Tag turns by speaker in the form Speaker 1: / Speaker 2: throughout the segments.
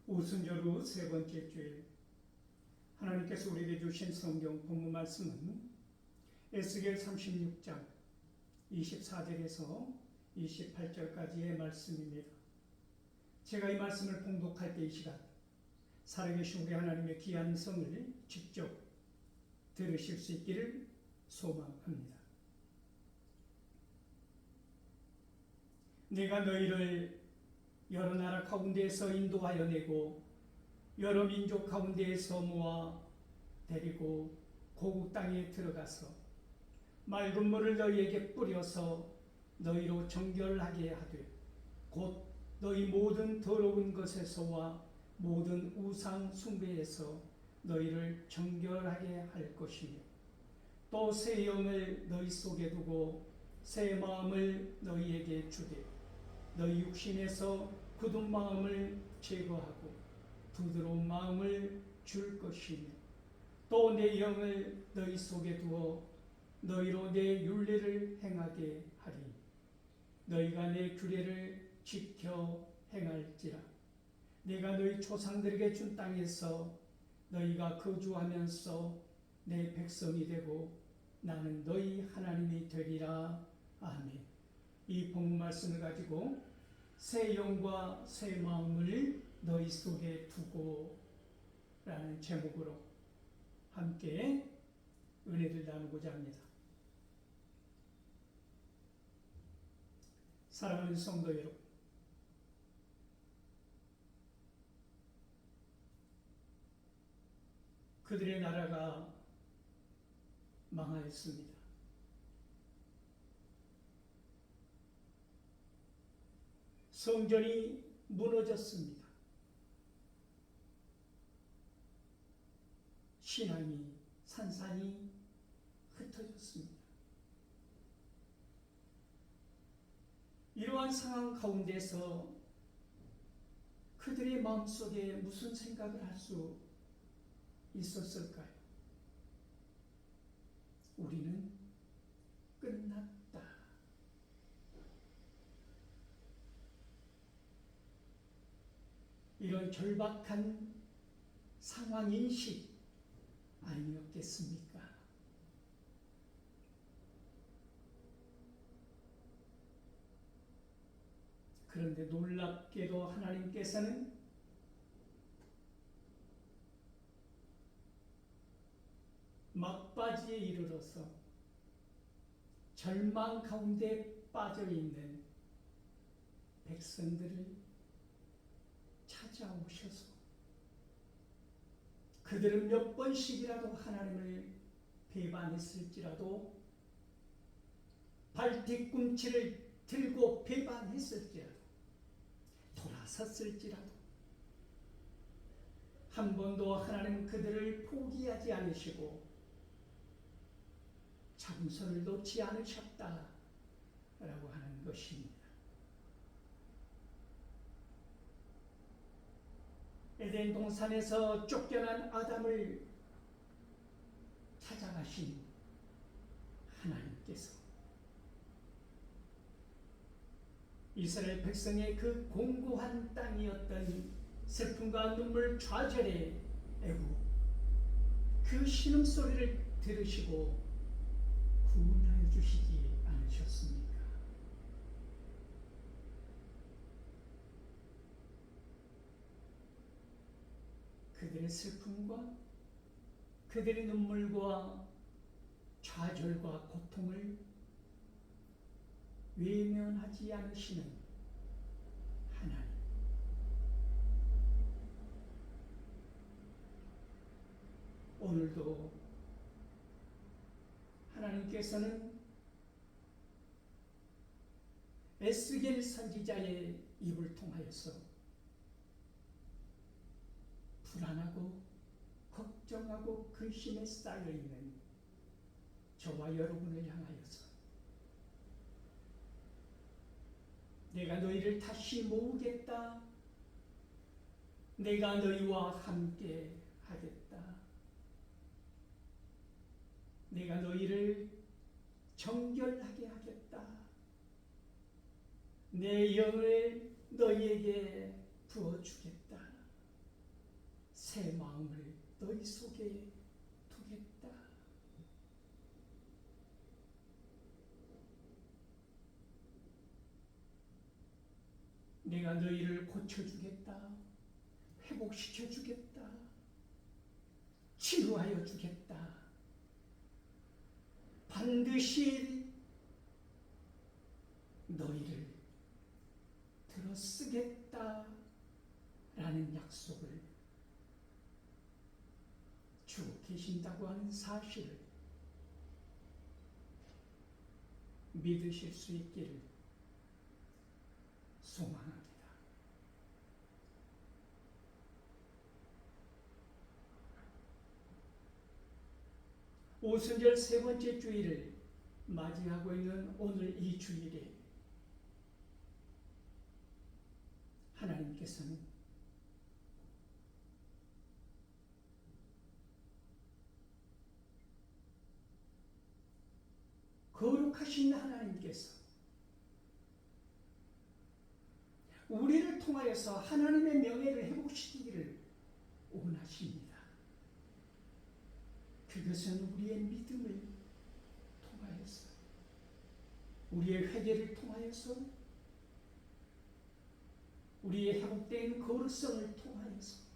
Speaker 1: 오순절 세 번째 주일 하나님께서 우리에게 주신 성경 본문 말씀은 에스겔 36장 24절에서 28절까지의 말씀입니다. 제가 이 말씀을 봉독할 때 이 시간 살아계신 우리 하나님의 귀한 성을 직접 들으실 수 있기를 소망합니다. 내가 너희를 여러 나라 가운데에서 인도하여 내고 여러 민족 가운데에서 모아 데리고 고국 땅에 들어가서 맑은 물을 너희에게 뿌려서 너희로 정결하게 하되 곧 너희 모든 더러운 것에서와 모든 우상 숭배에서 너희를 정결하게 할 것이며 또 새 영을 너희 속에 두고 새 마음을 너희에게 주되 너희 육신에서 굳은 마음을 제거하고 부드러운 마음을 줄 것이며 또 내 영을 너희 속에 두어 너희로 내 율례를 행하게 하리. 너희가 내 규례를 지켜 행할지라. 내가 너희 조상들에게 준 땅에서 너희가 거주하면서 내 백성이 되고 나는 너희 하나님이 되리라. 아멘. 이 본문 말씀을 가지고 새 영과 새 마음을 너희 속에 두고 라는 제목으로 함께 은혜를 나누고자 합니다. 사랑하는 성도 여러분, 그들의 나라가 망하였습니다. 성전이 무너졌습니다. 신앙이 산산이 흩어졌습니다. 이러한 상황 가운데서 그들의 마음속에 무슨 생각을 할 수 있었을까요? 우리는 끝났다. 이런 절박한 상황인식 아니었겠습니까? 그런데 놀랍게도 하나님께서는 막바지에 이르러서 절망 가운데 빠져있는 백성들을 찾아오셔서 그들은 몇 번씩이라도 하나님을 배반했을지라도 발뒤꿈치를 들고 배반했을지라도 돌아섰을지라도 한 번도 하나님 그들을 포기하지 않으시고 참선을 놓지 않으셨다라고 하는 것입니다. 에덴 동산에서 쫓겨난 아담을 찾아가신 하나님께서 이스라엘 백성의 그 공고한 땅이었던 슬픔과 눈물 좌절의 애국 그 신음소리를 들으시고 구원하여 주시지 않으셨습니까? 그들의 슬픔과 그들의 눈물과 좌절과 고통을 외면하지 않으시는 하나님. 오늘도 하나님께서는 에스겔 선지자의 입을 통하여서 불안하고 걱정하고 근심에 쌓여있는 저와 여러분을 향하여서 내가 너희를 다시 모으겠다. 내가 너희와 함께 하겠다. 내가 너희를 정결하게 하겠다. 내 영을 너희에게 부어주겠다. 새 마음을 너희 속에 두겠다. 내가 너희를 고쳐주겠다. 회복시켜주겠다. 치유하여 주겠다. 반드시 너희를 들어쓰겠다 라는 약속을 주고 계신다고 하는 사실을 믿으실 수 있기를 소망합니다. 오순절 세 번째 주일을 맞이하고 있는 오늘 이 주일에 하나님께서는 거룩하신 하나님께서 우리를 통하여서 하나님의 명예를 회복시키기를 원하십니다. 그것은 우리의 믿음을 통하여서, 우리의 회개를 통하여서, 우리의 회복된 거룩성을 통하여서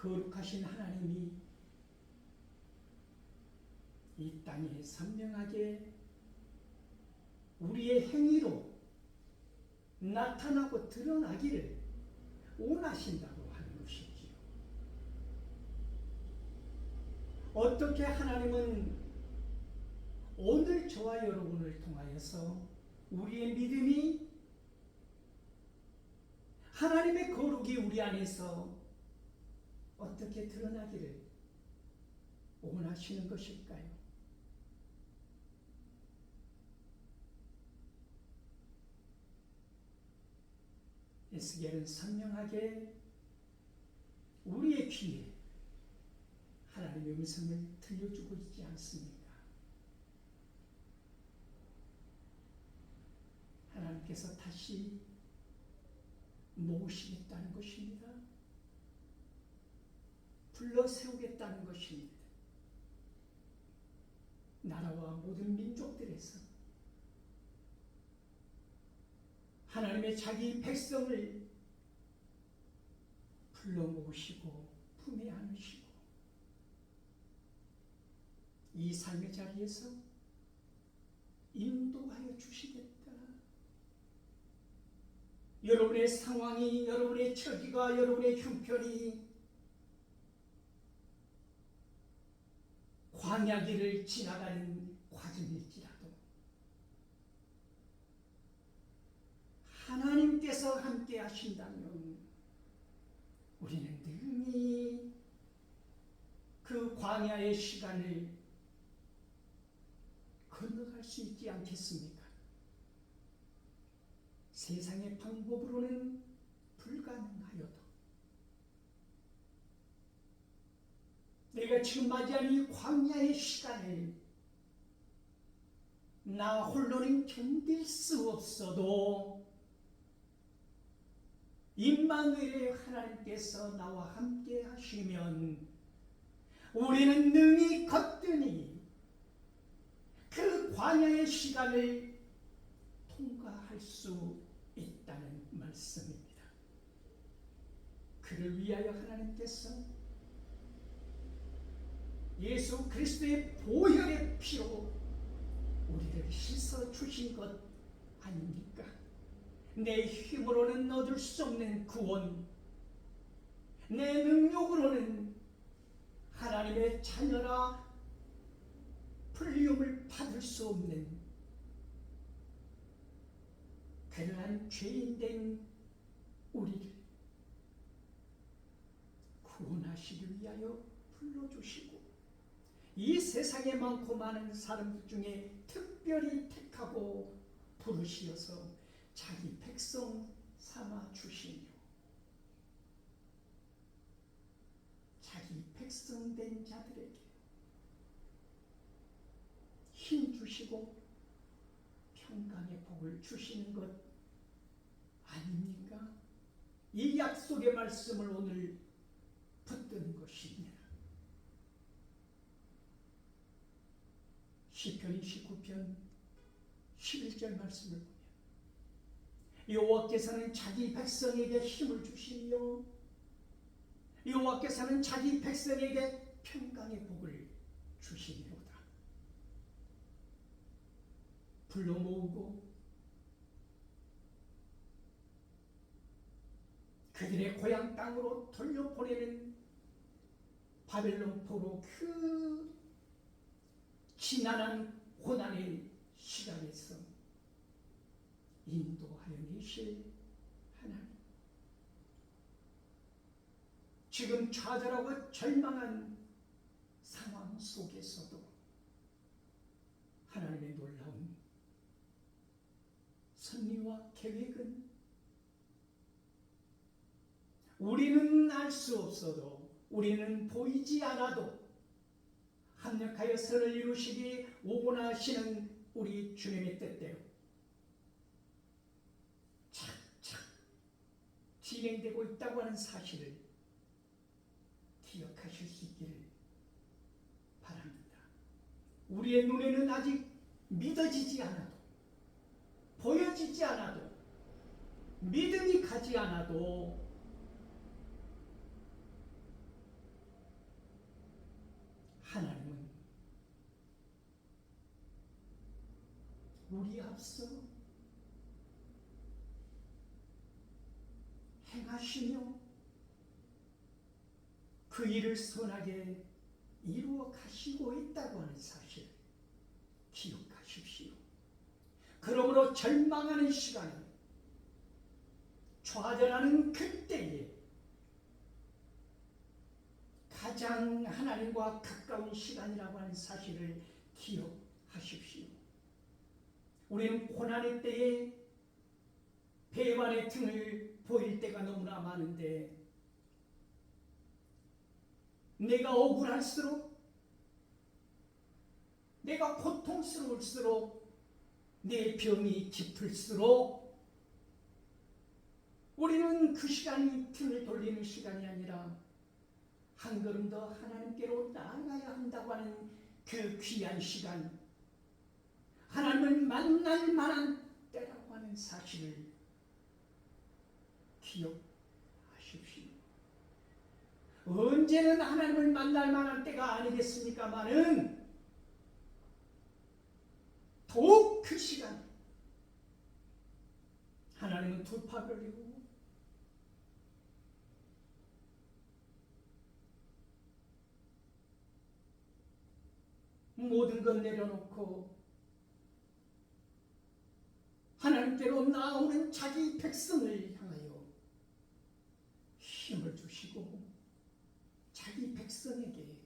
Speaker 1: 거룩하신 하나님이 이 땅에 선명하게 우리의 행위로 나타나고 드러나기를 원하신다고 하는 것이지요. 어떻게 하나님은 오늘 저와 여러분을 통하여서 우리의 믿음이, 하나님의 거룩이 우리 안에서 어떻게 드러나기를 원하시는 것일까요? 에스겔은 선명하게 우리의 귀에 하나님의 음성을 들려주고 있지 않습니까? 하나님께서 다시 모으시겠다는 것입니다. 불러 세우겠다는 것입니다. 나라와 모든 민족들에서 하나님의 자기 백성을 불러 모으시고 품에 안으시고 이 삶의 자리에서 인도하여 주시겠다. 여러분의 상황이, 여러분의 처지가, 여러분의 형편이 광야길을 지나가는 과정일지라도 하나님께서 함께 하신다면 우리는 능히 그 광야의 시간을 건너갈 수 있지 않겠습니까? 세상의 방법으로는 불가능하여도 내가 지금 맞이하는 이 광야의 시간을 나 홀로는 견딜 수 없어도 임마누엘의 하나님께서 나와 함께 하시면 우리는 능히 거뜬히 그 광야의 시간을 통과할 수 있다는 말씀입니다. 그를 위하여 하나님께서 예수 그리스도의 보혈의 피로 우리를 씻어 주신 것 아닙니까? 내 힘으로는 얻을 수 없는 구원, 내 능력으로는 하나님의 자녀라 불림을 받을 수 없는 그러한 죄인된 우리를 구원하시기 위하여 불러주시고 이 세상에 많고 많은 사람들 중에 특별히 택하고 부르시어서 자기 백성 삼아 주시며 자기 백성된 자들에게 힘 주시고 평강의 복을 주시는 것 아닙니까? 이 약속의 말씀을 오늘 붙드는 것입니다. 시편 29편 11절 말씀을 보면 여호와께서는 자기 백성에게 힘을 주시며 여호와께서는 자기 백성에게 평강의 복을 주시리로다. 불러 모으고 그들의 고향 땅으로 돌려보내는 바벨론 포로 그 지난한 고난의 시간에서 인도하여 내실 하나님, 지금 좌절하고 절망한 상황 속에서도 하나님의 놀라운 섭리와 계획은 우리는 알 수 없어도, 우리는 보이지 않아도 합력하여 선을 이루시기 원하시는 우리 주님의 뜻대로 착착 진행되고 있다고 하는 사실을 기억하실 수 있기를 바랍니다. 우리의 눈에는 아직 믿어지지 않아도, 보여지지 않아도, 믿음이 가지 않아도 하나님은 우리 앞서 행하시며 그 일을 선하게 이루어 가시고 있다고 하는 사실 기억하십시오. 그러므로 절망하는 시간에, 좌절하는 그때에 가장 하나님과 가까운 시간이라고 하는 사실을 기억하십시오. 우리는 고난의 때에 배반의 등을 보일 때가 너무나 많은데, 내가 억울할수록, 내가 고통스러울수록, 내 병이 깊을수록 우리는 그 시간이 등을 돌리는 시간이 아니라 한 걸음 더 하나님께로 나아가야 한다고 하는 그 귀한 시간, 하나님을 만날 만한 때라고 하는 사실을 기억하십시오. 언제는 하나님을 만날 만한 때가 아니겠습니까마는 더욱 그 시간, 하나님은 두 팔을 올리고 모든 것 내려놓고 하나님께로 나오는 자기 백성을 향하여 힘을 주시고 자기 백성에게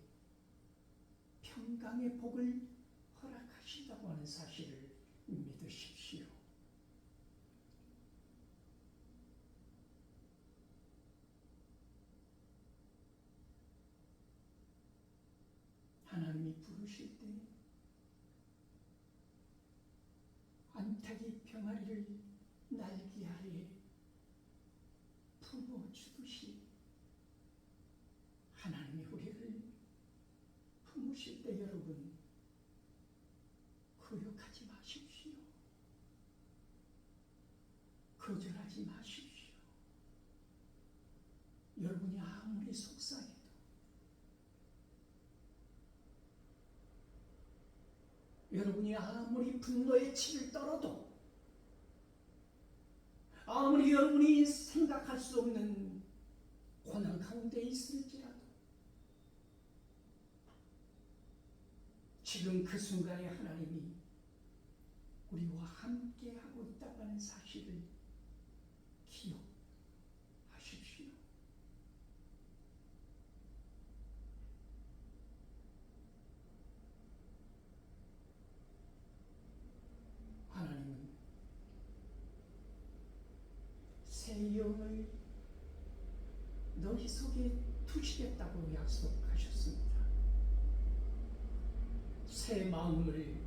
Speaker 1: 평강의 복을 허락하신다고 하는 사실을 믿으십시오. 하나님이 부르실 때 안타기 평아리를 날개 아래 품어주듯이 하나님이 우리를 품으실 때 여러분 거역하지 마십시오. 거절하지 마십시오. 여러분이 아무리 속상해도, 여러분이 아무리 분노에 치를 떨어도, 아무리 여러분이 생각할 수 없는 고난 가운데 있을지라도 지금 그 순간에 하나님이 우리와 함께하고 있다고 하는 사실을 기억하십시오. 하나님은 새 영을 너희 속에 두시겠다고 약속하셨습니다. 새 마음을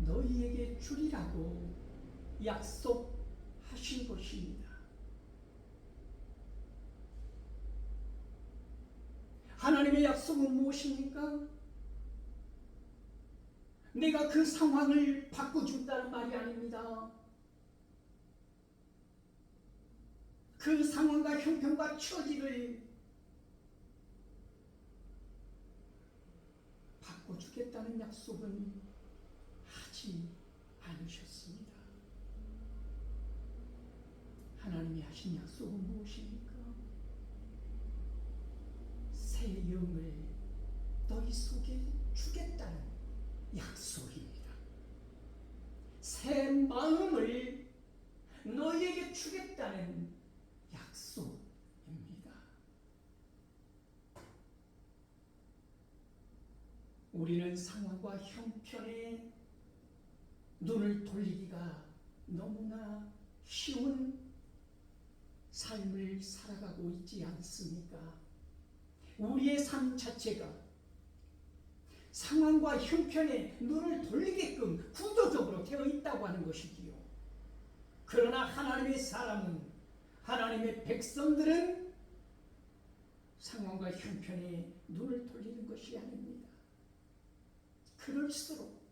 Speaker 1: 너희에게 주리라고 약속하셨습니다. 하신 것입니다. 하나님의 약속은 무엇입니까? 내가 그 상황을 바꿔준다는 말이 아닙니다. 그 상황과 형편과 처지를 바꿔주겠다는 약속은 하지 않으셨습니다. 하나님이 하신 약속은 무엇입니까? 새 영을 너희 속에 주겠다는 약속입니다. 새 마음을 너희에게 주겠다는 약속입니다. 우리는 상황과 형편에 눈을 돌리기가 너무나 쉬운 삶을 살아가고 있지 않습니까? 우리의 삶 자체가 상황과 형편에 눈을 돌리게끔 구조적으로 되어 있다고 하는 것이지요. 그러나 하나님의 사람은, 하나님의 백성들은 상황과 형편에 눈을 돌리는 것이 아닙니다. 그럴수록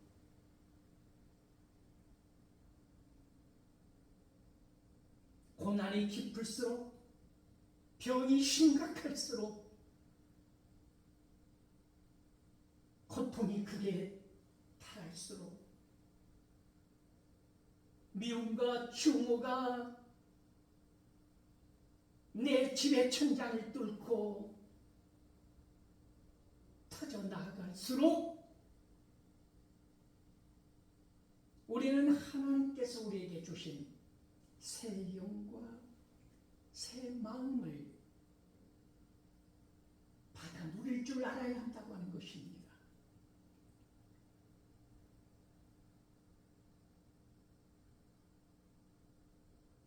Speaker 1: 고난이 깊을수록, 병이 심각할수록, 고통이 크게 탈할수록, 미움과 증오가 내 집의 천장을 뚫고 터져 나아갈수록 우리는 하나님께서 우리에게 주신 새 영과 새 마음을 받아 누릴 줄 알아야 한다고 하는 것입니다.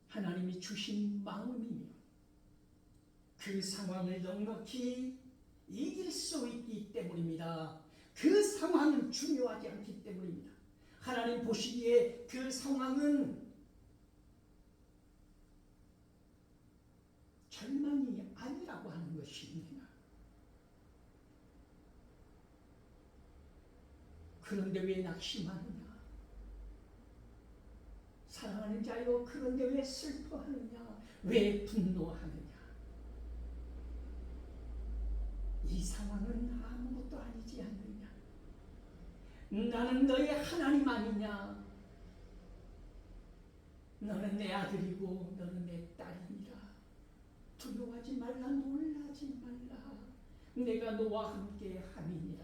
Speaker 1: 하나님이 주신 마음이며 그 상황을 넉넉히 이길 수 있기 때문입니다. 그 상황은 중요하지 않기 때문입니다. 하나님 보시기에 그 상황은 절망이 아니라고 하는 것입니다. 그런데 왜 낙심하느냐? 사랑하는 자여, 그런데 왜 슬퍼하느냐? 왜 분노하느냐? 이 상황은 아무것도 아니지 않느냐? 나는 너의 하나님 아니냐? 너는 내 아들이고 너는 내 딸이니라. 두려워하지 말라, 놀라지 말라. 내가 너와 함께 함이니라.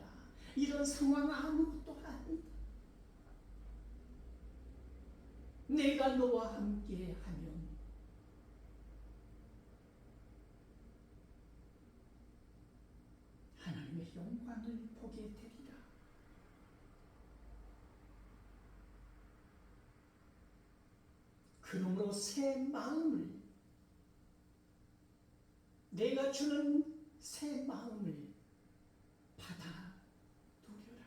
Speaker 1: 이런 상황 아무것도 아니다. 내가 너와 함께 하면 하나님의 영광을 보게 되리라. 그러므로 새 마음을, 내가 주는 새 마음을 받아 누려라.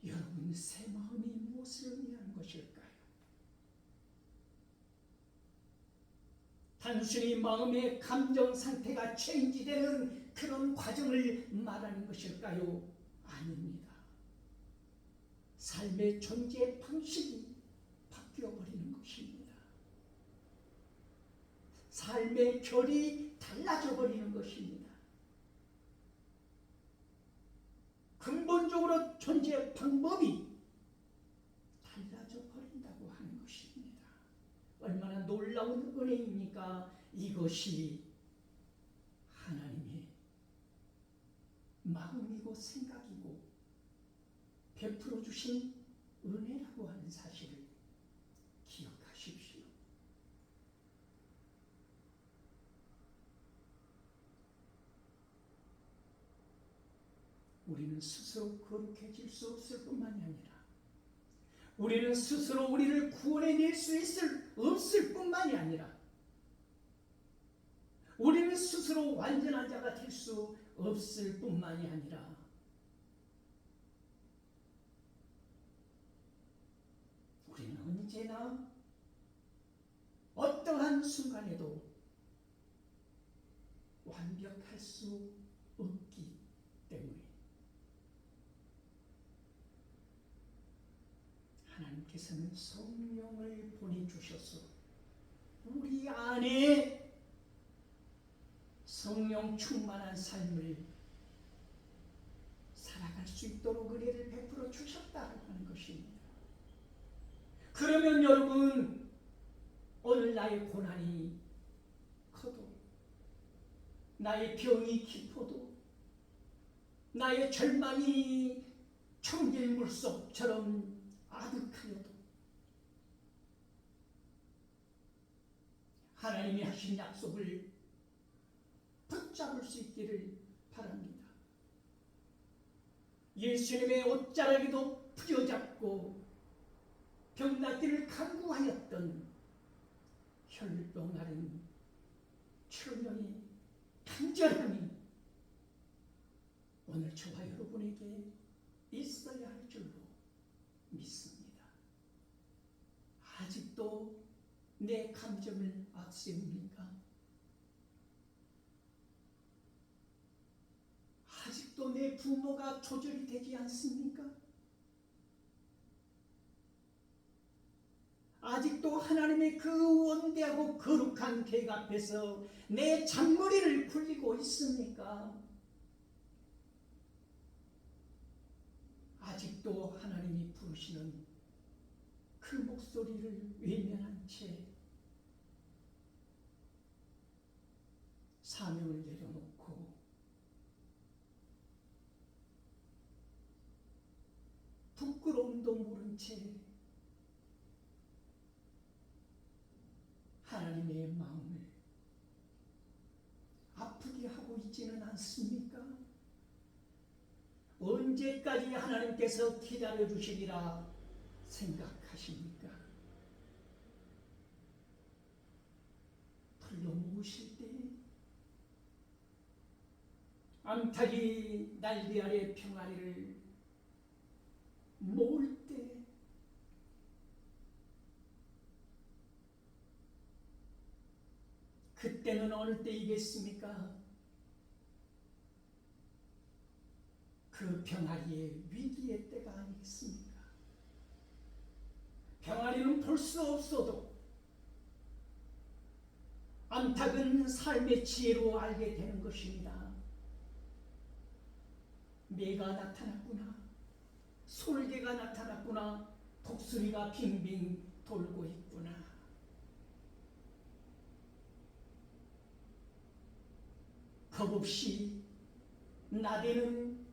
Speaker 1: 여러분, 새 마음이 무엇을 의미하는 것일까요? 단순히 마음의 감정 상태가 체인지되는 그런 과정을 말하는 것일까요? 아닙니다. 삶의 존재 방식이 바뀌어버리는 것입니다. 삶의 결이 달라져 버리는 것입니다. 근본적으로 존재 방법이 달라져 버린다고 하는 것입니다. 얼마나 놀라운 은혜입니까? 이것이 하나님의 마음이고 생각이고 베풀어 주신 은혜라고 하는 사실을 기억하십시오. 우리는 스스로 거룩해질 수 없을 뿐만이 아니라 우리는 스스로 우리를 구원해낼 수 없을 뿐만이 아니라 우리는 스스로 완전한 자가 될 수 없을 뿐만이 아니라 언제나 어떠한 순간에도 완벽할 수 없기 때문에 하나님께서는 성령을 보내주셔서 우리 안에 성령 충만한 삶을 살아갈 수 있도록 은혜를 베풀어 주셨다고 하는 것입니다. 그러면 여러분, 오늘 나의 고난이 커도, 나의 병이 깊어도, 나의 절망이 청길 물속처럼 아득하여도 하나님이 하신 약속을 붙잡을 수 있기를 바랍니다. 예수님의 옷자락에도 부여잡고 병낫기를 간구하였던 혈병 앓은 처녀의 간절함이 오늘 저와 여러분에게 있어야 할 줄로 믿습니다. 아직도 내 감정을 앞세웁니까? 아직도 내 분노가 조절이 되지 않습니까? 아직도 하나님의 그 원대하고 거룩한 계획 앞에서 내 잔머리를 굴리고 있습니까? 아직도 하나님이 부르시는 그 목소리를 외면한 채 사명을 내려놓고 부끄러움도 모른 채 하나님의 마음을 아프게 하고 있지는 않습니까? 언제까지 하나님께서 기다려 주시리라 생각하십니까? 불러 모으실 때, 암탉이 날개 아래 평아리를 모을 때, 그때는 어느 때이겠습니까? 그 병아리의 위기의 때가 아니겠습니까? 병아리는 볼 수 없어도 암탉은 삶의 지혜로 알게 되는 것입니다. 매가 나타났구나, 솔개가 나타났구나, 독수리가 빙빙 돌고 있구나. 겁없이 나대는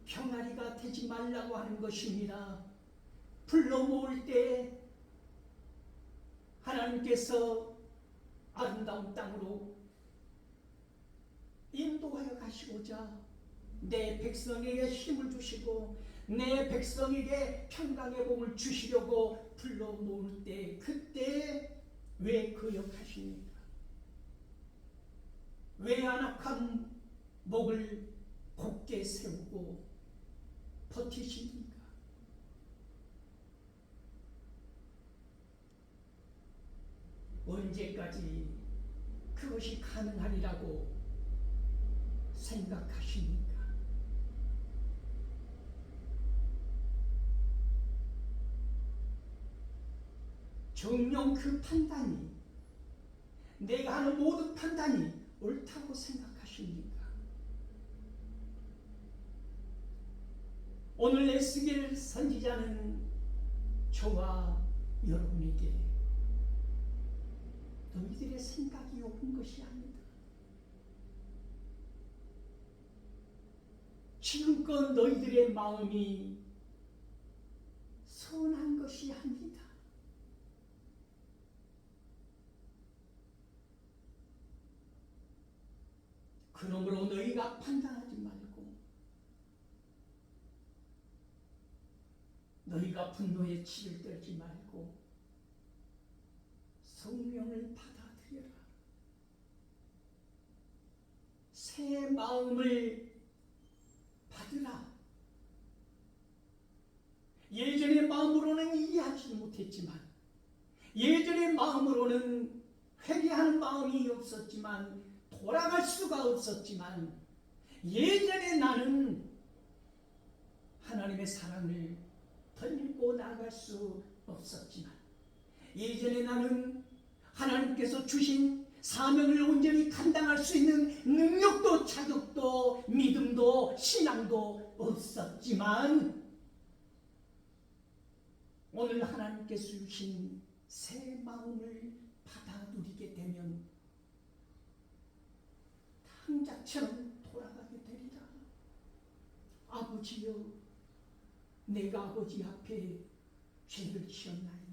Speaker 1: 병아리가 되지 말라고 하는 것입니다. 불러 모을 때 하나님께서 아름다운 땅으로 인도하여 가시고자 내 백성에게 힘을 주시고 내 백성에게 평강의 복을 주시려고 불러 모을 때, 그때 왜 거역하십니까? 왜 안악한 목을 곧게 세우고 버티십니까? 언제까지 그것이 가능하리라고 생각하십니까? 정녕 그 판단이, 내가 하는 모든 판단이 옳다고 생각하십니까? 오늘 에스겔 선지자는 저와 여러분에게 너희들의 생각이 옳은 것이 아니다, 지금껏 너희들의 마음이 선한 것이 아니다, 그러므로 너희가 판단하지 말고 너희가 분노에 치를 떨지 말고 성령을 받아들여라. 새 마음을 받으라. 예전의 마음으로는 이해하지 못했지만 예전의 마음으로는 회개하는 마음이 없었지만, 돌아갈 수가 없었지만, 예전에 나는 하나님의 사랑을 던지고 나갈 수 없었지만, 예전에 나는 하나님께서 주신 사명을 온전히 감당할 수 있는 능력도 자격도 믿음도 신앙도 없었지만, 오늘 하나님께서 주신 새 마음을 받아 누리게 되면 탕자처럼 돌아가게 되리라. 아버지여, 내가 아버지 앞에 죄를 지었나이다.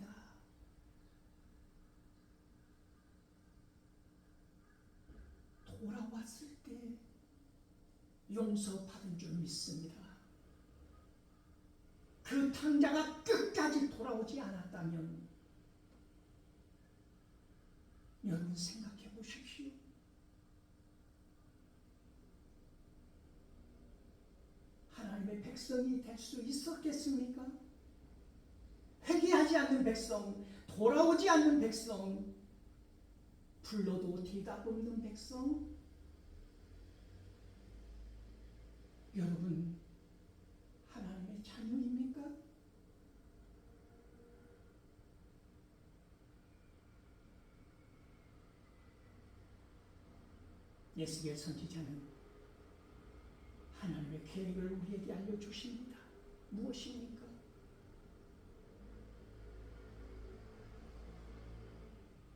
Speaker 1: 돌아왔을 때 용서받은 줄 믿습니다. 그 탕자가 끝까지 돌아오지 않았다면 여러분 생각해 보십시오. 하나님의 백성이 될 수 있었겠습니까? 회개하지 않는 백성, 돌아오지 않는 백성, 불러도 대답 없는 백성, 여러분 하나님의 자녀입니까? 예수의 선지자는 하나님의 계획을 우리에게 알려주십니다. 무엇입니까?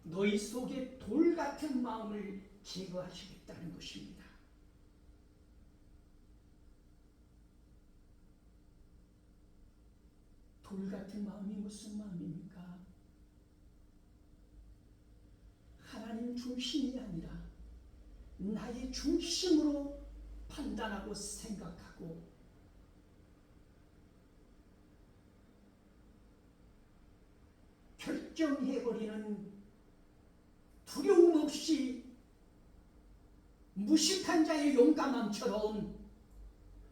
Speaker 1: 너희 속에 돌 같은 마음을 제거하시겠다는 것입니다. 돌 같은 마음이 무슨 마음입니까? 하나님 중심이 아니라 나의 중심으로 판단하고 생각하고 결정해버리는 두려움 없이 무식한 자의 용감함처럼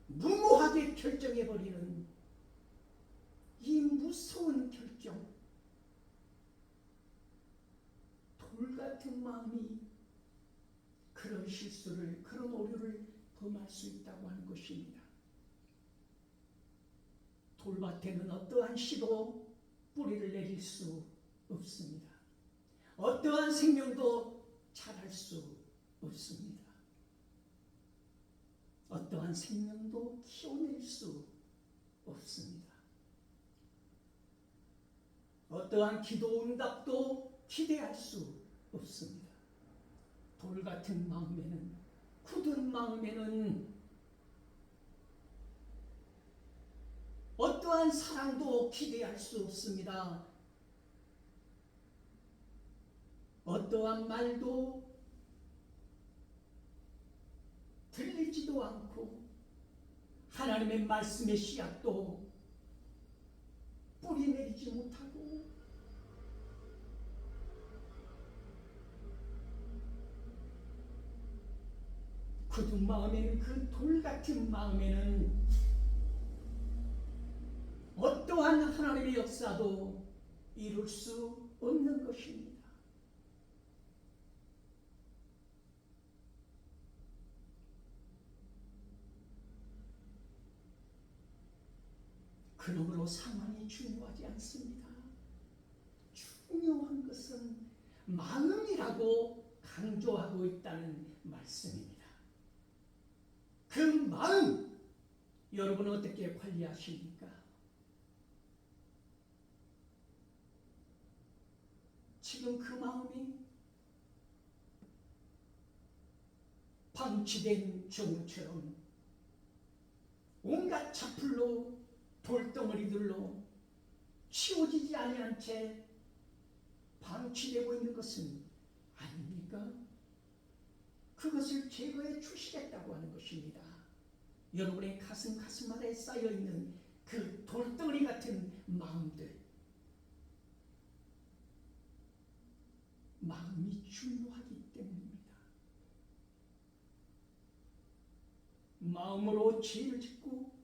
Speaker 1: 무모하게 결정해버리는 이 무서운 결정, 돌 같은 마음이 그런 실수를, 그런 오류를 범할 수 있다고 하는 것입니다. 돌밭에는 어떠한 씨도 뿌리를 내릴 수 없습니다. 어떠한 생명도 자랄 수 없습니다. 어떠한 생명도 키워낼 수 없습니다. 어떠한 기도 응답도 기대할 수 없습니다. 돌 같은 마음에는, 굳은 마음에는 어떠한 사랑도 기대할 수 없습니다. 어떠한 말도 들리지도 않고 하나님의 말씀의 씨앗도 뿌리 내리지 못하고 굳은 마음에는, 그 돌 같은 마음에는 어떠한 하나님의 역사도 이룰 수 없는 것입니다. 그러므로 상황이 중요하지 않습니다. 중요한 것은 마음이라고 강조하고 있다는 말씀입니다. 그 마음, 여러분은 어떻게 관리하십니까? 지금 그 마음이 방치된 종처럼 온갖 자풀로 돌덩어리들로 치워지지 아니한 채 방치되고 있는 것은 아닙니까? 그것을 제거해 주시겠다고 하는 것입니다. 여러분의 가슴 아래 쌓여있는 그 돌덩어리 같은 마음들, 마음이 중요하기 때문입니다. 마음으로 죄를 짓고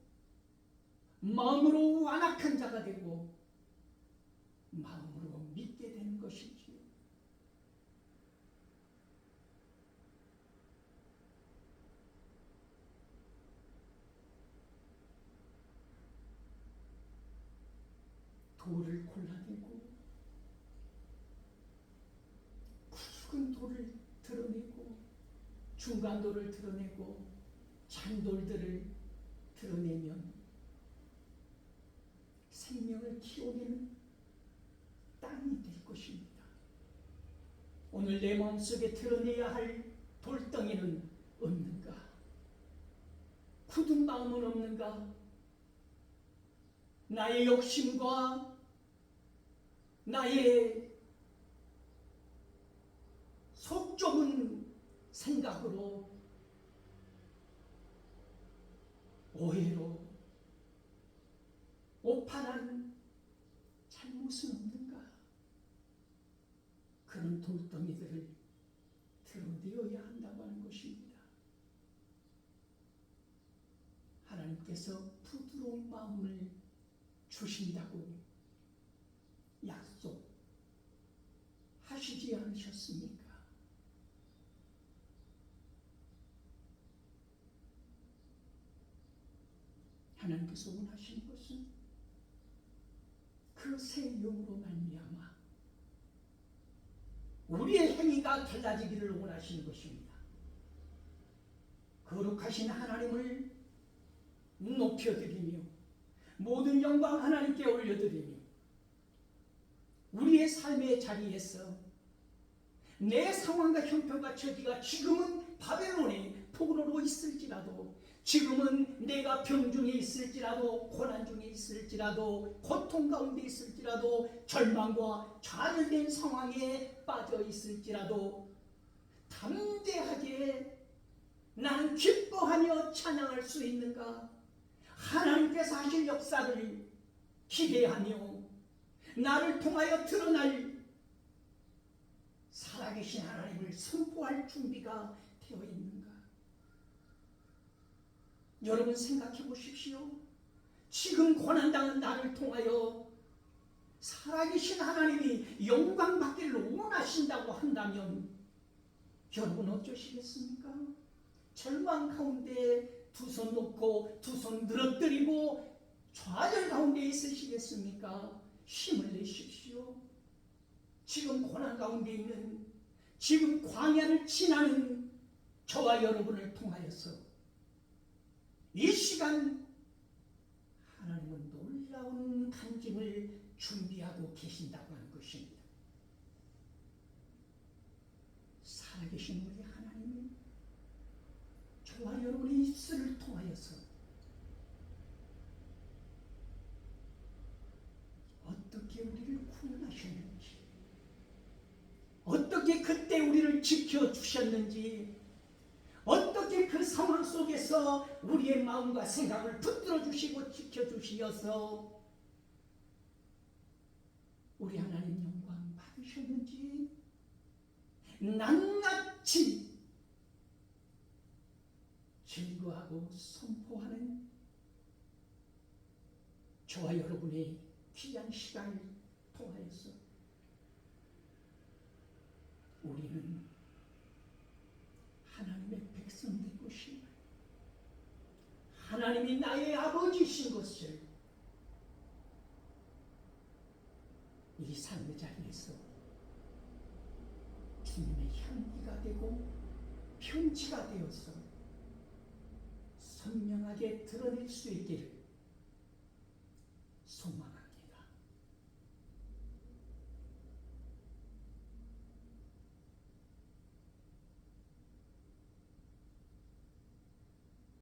Speaker 1: 마음으로 완악한 자가 되고 마음으로 믿게 되는 것이지요. 돌을 골라내고 굵은 돌을 드러내고 중간돌을 드러내고 잔돌들을 드러내면 생명을 키워내는 땅이 될 것입니다. 오늘 내 마음속에 드러내야 할 돌덩이는 없는가? 굳은 마음은 없는가? 나의 욕심과 나의 속 좁은 생각으로 오해로 오판한 잘못은 없는가? 그런 돌덩이들을 드러내어야 한다고 하는 것입니다. 하나님께서 부드러운 마음을 주신다고 약속하시지 않으셨습니까? 하나님께서 원하시는 것은 그 새 영으로 말미암아 우리의 행위가 달라지기를 원하시는 것입니다. 거룩하신 하나님을 높여드리며 모든 영광 하나님께 올려드리며 우리의 삶의 자리에서 내 상황과 형편과 처지가 지금은 바벨론의 포로로 있을지라도 지금은 내가 병중에 있을지라도 고난 중에 있을지라도 고통 가운데 있을지라도 절망과 좌절된 상황에 빠져 있을지라도 담대하게 나는 기뻐하며 찬양할 수 있는가? 하나님께서 하실 역사를 기대하며 나를 통하여 드러날 살아계신 하나님을 선포할 준비가 되어 있는가? 여러분 생각해 보십시오. 지금 고난당한 나를 통하여 살아계신 하나님이 영광 받기를 원하신다고 한다면 여러분 어쩌시겠습니까? 절망 가운데 두 손 놓고 두 손 늘어뜨리고 좌절 가운데 있으시겠습니까? 힘을 내십시오. 지금 고난 가운데 있는 지금 광야를 지나는 저와 여러분을 통하여서 이 시간 하나님은 놀라운 간증을 준비하고 계신다고 하는 것입니다. 살아계신 우리 하나님은 저와 여러분의 입술을 통하여서 어떻게 우리를 구원하셨는지, 어떻게 그때 우리를 지켜주셨는지, 어떻게 그 상황 속에서 우리의 마음과 생각을 붙들어 주시고 지켜주시어서 우리 하나님 영광 받으셨는지 낱낱이 증거하고 선포하는 저와 여러분의 귀한 시간을 통하여서 우리는 하나님의 백성 된 것이 하나님이 나의 아버지신 것을 이 삶의 자리에서 주님의 향기가 되고 편지가 되어서 선명하게 드러낼 수 있기를 소망합니다.